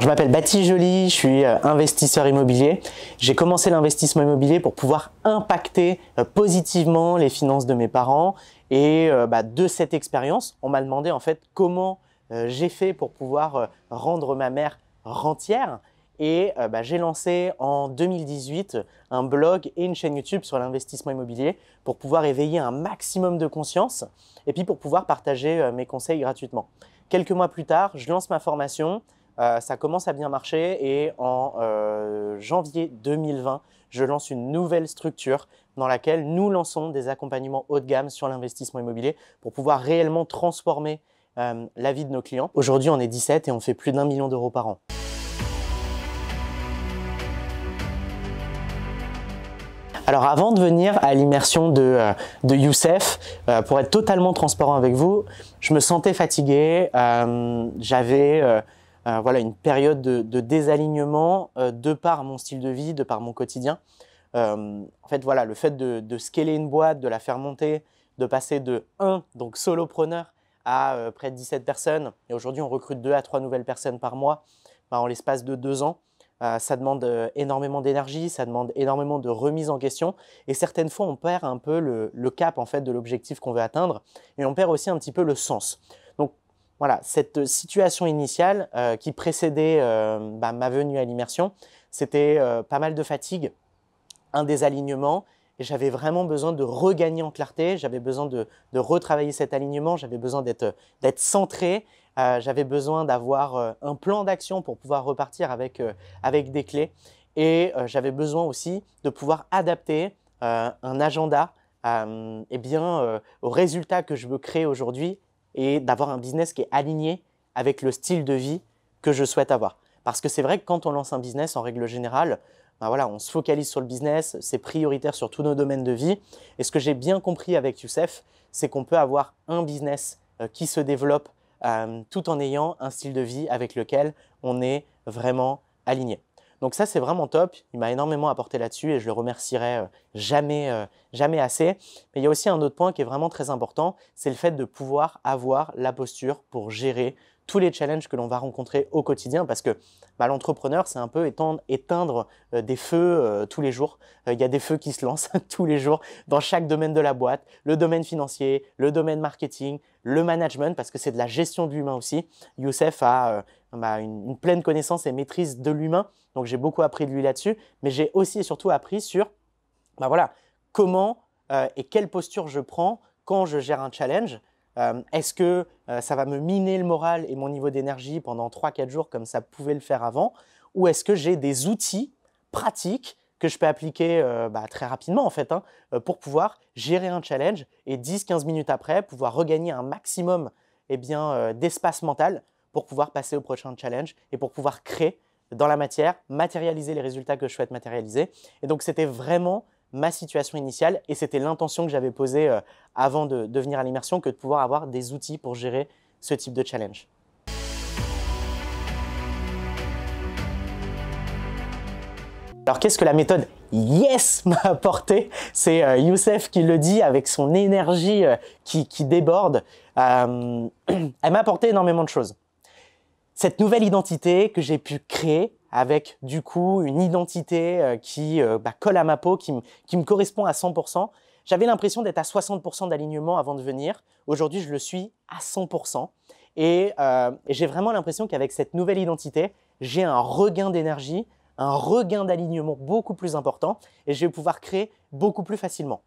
Alors, je m'appelle Baptiste Joly, je suis investisseur immobilier. J'ai commencé l'investissement immobilier pour pouvoir impacter positivement les finances de mes parents. Et de cette expérience, on m'a demandé en fait comment j'ai fait pour pouvoir rendre ma mère rentière. Et j'ai lancé en 2018 un blog et une chaîne YouTube sur l'investissement immobilier pour pouvoir éveiller un maximum de conscience et puis pour pouvoir partager mes conseils gratuitement. Quelques mois plus tard, je lance ma formation. Ça commence à bien marcher et en janvier 2020, je lance une nouvelle structure dans laquelle nous lançons des accompagnements haut de gamme sur l'investissement immobilier pour pouvoir réellement transformer la vie de nos clients. Aujourd'hui, on est 17 et on fait plus d'1 million d'euros par an. Alors avant de venir à l'immersion de Youssef, pour être totalement transparent avec vous, je me sentais fatigué, j'avais une période de désalignement de par mon style de vie, de par mon quotidien. En fait, voilà, le fait de scaler une boîte, de la faire monter, de passer de 1, donc solopreneur, à près de 17 personnes, et aujourd'hui on recrute 2 à 3 nouvelles personnes par mois en l'espace de 2 ans. Ça demande énormément d'énergie, ça demande énormément de remise en question et certaines fois on perd un peu le cap en fait de l'objectif qu'on veut atteindre et on perd aussi un petit peu le sens. Donc voilà, cette situation initiale qui précédait ma venue à l'immersion, c'était pas mal de fatigue, un désalignement et j'avais vraiment besoin de regagner en clarté, j'avais besoin de retravailler cet alignement, j'avais besoin d'être centré. J'avais besoin d'avoir un plan d'action pour pouvoir repartir avec des clés et j'avais besoin aussi de pouvoir adapter un agenda aux résultats que je veux créer aujourd'hui et d'avoir un business qui est aligné avec le style de vie que je souhaite avoir. Parce que c'est vrai que quand on lance un business, en règle générale, on se focalise sur le business, c'est prioritaire sur tous nos domaines de vie. Et ce que j'ai bien compris avec Youssef, c'est qu'on peut avoir un business qui se développe tout en ayant un style de vie avec lequel on est vraiment aligné. Donc ça, c'est vraiment top. Il m'a énormément apporté là-dessus et je le remercierai jamais assez. Mais il y a aussi un autre point qui est vraiment très important, c'est le fait de pouvoir avoir la posture pour gérer tous les challenges que l'on va rencontrer au quotidien parce que l'entrepreneur, c'est un peu éteindre des feux tous les jours. Il y a des feux qui se lancent tous les jours dans chaque domaine de la boîte, le domaine financier, le domaine marketing, le management, parce que c'est de la gestion de l'humain aussi. Youssef a une pleine connaissance et maîtrise de l'humain, donc j'ai beaucoup appris de lui là-dessus, mais j'ai aussi et surtout appris sur comment et quelle posture je prends quand je gère un challenge. Est-ce que ça va me miner le moral et mon niveau d'énergie pendant 3-4 jours comme ça pouvait le faire avant? Ou est-ce que j'ai des outils pratiques que je peux appliquer très rapidement en fait pour pouvoir gérer un challenge et 10-15 minutes après pouvoir regagner un maximum d'espace mental pour pouvoir passer au prochain challenge et pour pouvoir créer dans la matière, matérialiser les résultats que je souhaite matérialiser. Et donc c'était vraiment ma situation initiale et c'était l'intention que j'avais posée avant de venir à l'immersion que de pouvoir avoir des outils pour gérer ce type de challenge. Alors qu'est-ce que la méthode YES m'a apporté? C'est Youssef qui le dit avec son énergie qui déborde. Elle m'a apporté énormément de choses. Cette nouvelle identité que j'ai pu créer avec du coup une identité qui colle à ma peau, qui me correspond à 100%. J'avais l'impression d'être à 60% d'alignement avant de venir. Aujourd'hui, je le suis à 100%. Et j'ai vraiment l'impression qu'avec cette nouvelle identité, j'ai un regain d'énergie, un regain d'alignement beaucoup plus important et je vais pouvoir créer beaucoup plus facilement.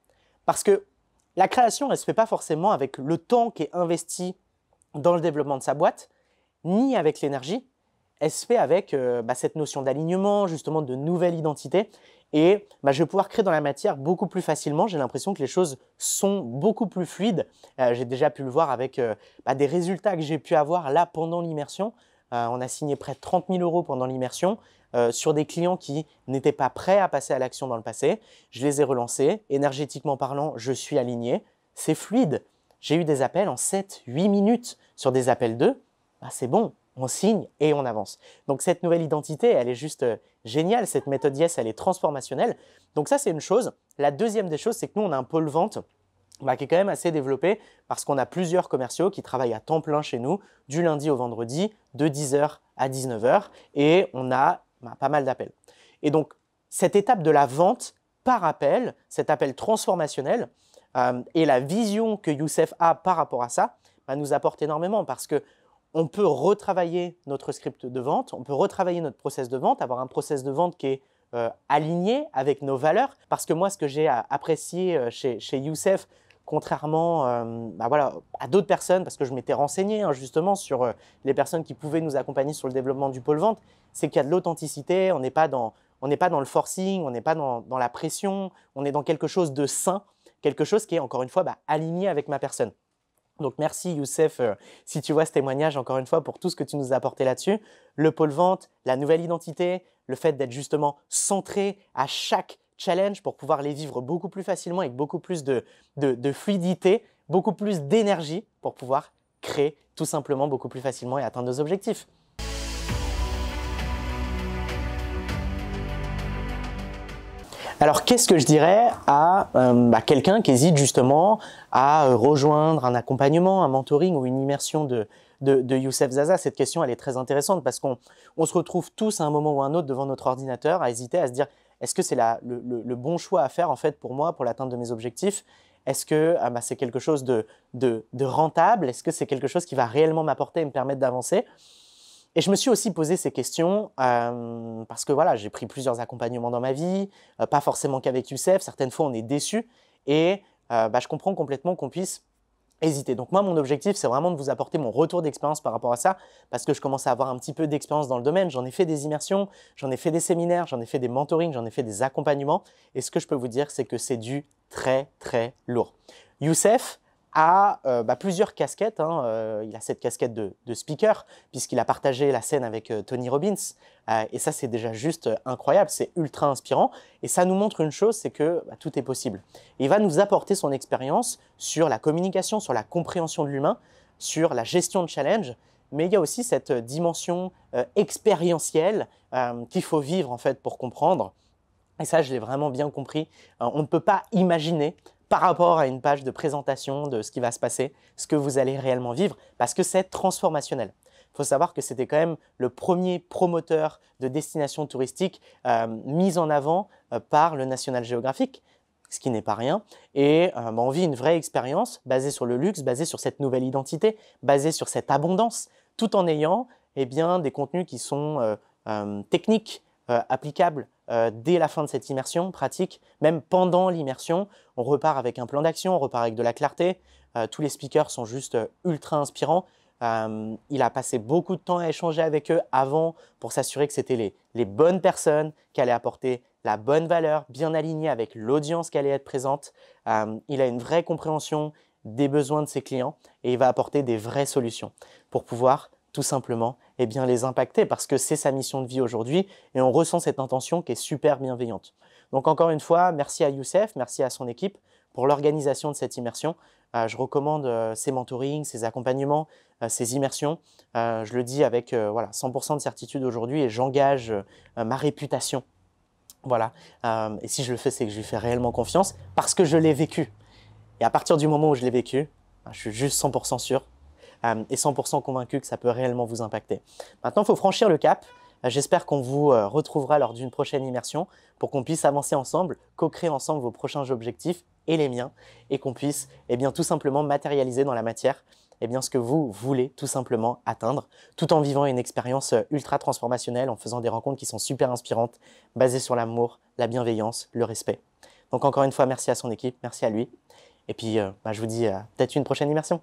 Parce que la création, elle ne se fait pas forcément avec le temps qui est investi dans le développement de sa boîte, ni avec l'énergie. Elle se fait avec cette notion d'alignement, justement de nouvelle identité. Et je vais pouvoir créer dans la matière beaucoup plus facilement. J'ai l'impression que les choses sont beaucoup plus fluides. J'ai déjà pu le voir avec des résultats que j'ai pu avoir là pendant l'immersion. On a signé près de 30 000 € pendant l'immersion sur des clients qui n'étaient pas prêts à passer à l'action dans le passé. Je les ai relancés. Énergétiquement parlant, je suis aligné. C'est fluide. J'ai eu des appels en 7-8 minutes sur des appels 2. C'est bon. On signe et on avance. Donc cette nouvelle identité, elle est juste géniale. Cette méthode YES, elle est transformationnelle. Donc ça, c'est une chose. La deuxième des choses, c'est que nous, on a un pôle vente qui est quand même assez développé parce qu'on a plusieurs commerciaux qui travaillent à temps plein chez nous, du lundi au vendredi, de 10 h à 19 h et on a pas mal d'appels. Et donc, cette étape de la vente par appel, cet appel transformationnel et la vision que Youssef a par rapport à ça, nous apporte énormément parce qu'on peut retravailler notre script de vente, on peut retravailler notre process de vente, avoir un process de vente qui est aligné avec nos valeurs. Parce que moi, ce que j'ai apprécié chez Youssef, contrairement à d'autres personnes, parce que je m'étais renseigné justement sur les personnes qui pouvaient nous accompagner sur le développement du pôle vente, c'est qu'il y a de l'authenticité, on n'est pas dans le forcing, on n'est pas dans la pression, on est dans quelque chose de sain, quelque chose qui est encore une fois aligné avec ma personne. Donc merci Youssef, si tu vois ce témoignage encore une fois pour tout ce que tu nous as apporté là-dessus. Le pôle vente, la nouvelle identité, le fait d'être justement centré à chaque challenge pour pouvoir les vivre beaucoup plus facilement avec beaucoup plus de fluidité, beaucoup plus d'énergie pour pouvoir créer tout simplement beaucoup plus facilement et atteindre nos objectifs. Alors, qu'est-ce que je dirais à quelqu'un qui hésite justement à rejoindre un accompagnement, un mentoring ou une immersion de Youssef Zaza? Cette question, elle est très intéressante parce qu'on se retrouve tous à un moment ou à un autre devant notre ordinateur à hésiter, à se dire est-ce que c'est le bon choix à faire en fait pour moi, pour l'atteinte de mes objectifs? Est-ce que c'est quelque chose de rentable? Est-ce que c'est quelque chose qui va réellement m'apporter et me permettre d'avancer? Et je me suis aussi posé ces questions parce que voilà, j'ai pris plusieurs accompagnements dans ma vie, pas forcément qu'avec Youssef, certaines fois on est déçu et je comprends complètement qu'on puisse hésiter. Donc moi, mon objectif, c'est vraiment de vous apporter mon retour d'expérience par rapport à ça parce que je commence à avoir un petit peu d'expérience dans le domaine. J'en ai fait des immersions, j'en ai fait des séminaires, j'en ai fait des mentorings, j'en ai fait des accompagnements et ce que je peux vous dire, c'est que c'est du très, très lourd. Youssef a plusieurs casquettes. Il a cette casquette de speaker puisqu'il a partagé la scène avec Tony Robbins et ça c'est déjà juste incroyable, c'est ultra inspirant et ça nous montre une chose, c'est que tout est possible. Il va nous apporter son expérience sur la communication, sur la compréhension de l'humain, sur la gestion de challenge, mais il y a aussi cette dimension expérientielle qu'il faut vivre en fait pour comprendre. Et ça, je l'ai vraiment bien compris. On ne peut pas imaginer par rapport à une page de présentation de ce qui va se passer, ce que vous allez réellement vivre, parce que c'est transformationnel. Il faut savoir que c'était quand même le premier promoteur de destination touristique mis en avant par le National Geographic, ce qui n'est pas rien. Et on vit une vraie expérience basée sur le luxe, basée sur cette nouvelle identité, basée sur cette abondance, tout en ayant des contenus qui sont techniques, applicables dès la fin de cette immersion pratique, même pendant l'immersion. On repart avec un plan d'action, on repart avec de la clarté. Tous les speakers sont juste ultra inspirants. Il a passé beaucoup de temps à échanger avec eux avant pour s'assurer que c'était les bonnes personnes qui allaient apporter la bonne valeur, bien alignée avec l'audience qui allait être présente. Il a une vraie compréhension des besoins de ses clients et il va apporter des vraies solutions pour pouvoir tout simplement les impacter parce que c'est sa mission de vie aujourd'hui et on ressent cette intention qui est super bienveillante. Donc encore une fois, merci à Youssef, merci à son équipe pour l'organisation de cette immersion. Je recommande ces mentorings, ces accompagnements, ces immersions. Je le dis avec 100% de certitude aujourd'hui et j'engage ma réputation. Voilà. Et si je le fais, c'est que je lui fais réellement confiance parce que je l'ai vécu. Et à partir du moment où je l'ai vécu, je suis juste 100% sûr et 100% convaincu que ça peut réellement vous impacter. Maintenant, il faut franchir le cap. J'espère qu'on vous retrouvera lors d'une prochaine immersion pour qu'on puisse avancer ensemble, co-créer ensemble vos prochains objectifs et les miens et qu'on puisse tout simplement matérialiser dans la matière ce que vous voulez tout simplement atteindre tout en vivant une expérience ultra transformationnelle en faisant des rencontres qui sont super inspirantes, basées sur l'amour, la bienveillance, le respect. Donc encore une fois, merci à son équipe, merci à lui et puis je vous dis peut-être une prochaine immersion.